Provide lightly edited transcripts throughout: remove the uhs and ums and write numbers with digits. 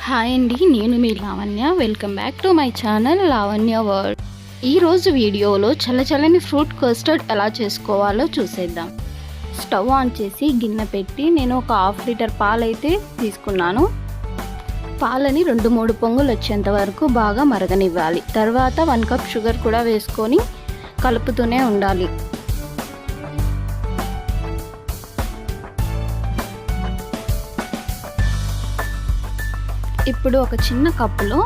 Hi అండి, నేను మీ Lavanya. Welcome back to my channel Lavanya world. ఈరోజు వీడియోలో చల్లచల్లని ఫ్రూట్ కస్టర్డ్ ఎలా చేసుకోవాలో చూసేద్దాం. స్టవ్ ఆన్ చేసి గిన్నె పెట్టి నేను ఒక హాఫ్ లీటర్ పాలు అయితే తీసుకున్నాను. పాలని 2-3 పొంగులు వచ్చేంత వరకు బాగా మరగనివ్వాలి. తర్వాత 1 కప్ షుగర్ కూడా వేసుకొని కలుపుతూనే ఉండాలి. ఇప్పుడు ఒక చిన్న కప్పులో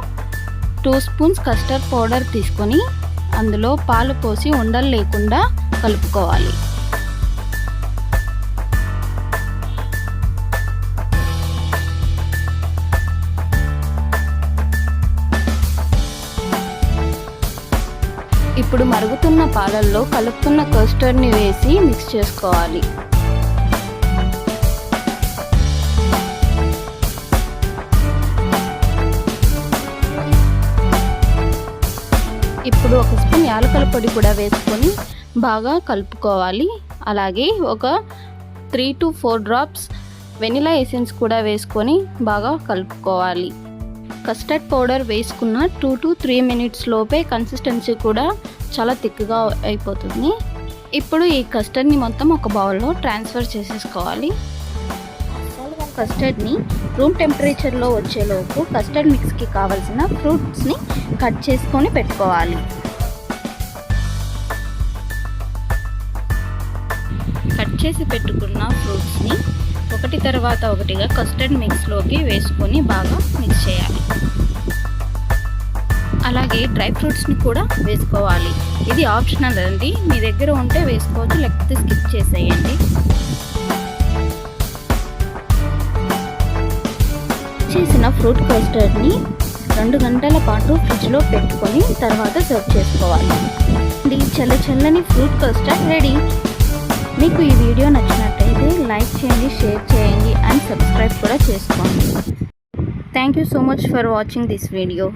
2 స్పూన్స్ కస్టర్డ్ పౌడర్ తీసుకొని అందులో పాలు పోసి ఉండలు లేకుండా కలుపుకోవాలి. ఇప్పుడు మరుగుతున్న పాలల్లో కలుపుకున్న కస్టర్డ్ని వేసి మిక్స్ చేసుకోవాలి. ఇప్పుడు 1 స్పూన్ యాలకుల పొడి కూడా వేసుకొని బాగా కలుపుకోవాలి. అలాగే ఒక 3 to 4 డ్రాప్స్ వెనిలా ఎసెన్స్ కూడా వేసుకొని బాగా కలుపుకోవాలి. కస్టర్డ్ పౌడర్ వేసుకున్న 2 to 3 మినిట్స్ లోపే కన్సిస్టెన్సీ కూడా చాలా థిక్గా అయిపోతుంది. ఇప్పుడు ఈ కస్టర్డ్ని మొత్తం ఒక బౌల్లో ట్రాన్స్ఫర్ చేసేసుకోవాలి. కస్టర్డ్ని రూమ్ టెంపరేచర్లో వచ్చేలోపు కస్టర్డ్ మిక్స్కి కావాల్సిన ఫ్రూట్స్ని కట్ చేసుకొని పెట్టుకోవాలి. కట్ చేసి పెట్టుకున్న ఫ్రూట్స్ని ఒకటి తర్వాత ఒకటిగా కస్టర్డ్ మిక్స్లోకి వేసుకొని బాగా మిక్స్ చేయాలి. అలాగే డ్రై ఫ్రూట్స్ని కూడా వేసుకోవాలి. ఇది ఆప్షనల్ అండి, మీ దగ్గర ఉంటే వేసుకోవచ్చు, లేకపోతే స్కిప్ చేసేయండి. చేసిన ఫ్రూట్ కస్టర్డ్ని 2 గంటల పాటు ఫ్రిడ్జ్లో పెట్టుకొని తర్వాత సర్వ్ చేసుకోవాలి. ఇది చల్లని ఫ్రూట్ కస్టర్డ్ రెడీ. మీకు ఈ వీడియో నచ్చినట్టయితే లైక్ చేయండి, షేర్ చేయండి అండ్ సబ్స్క్రైబ్ కూడా చేసుకోండి. Thank you so much for watching this video.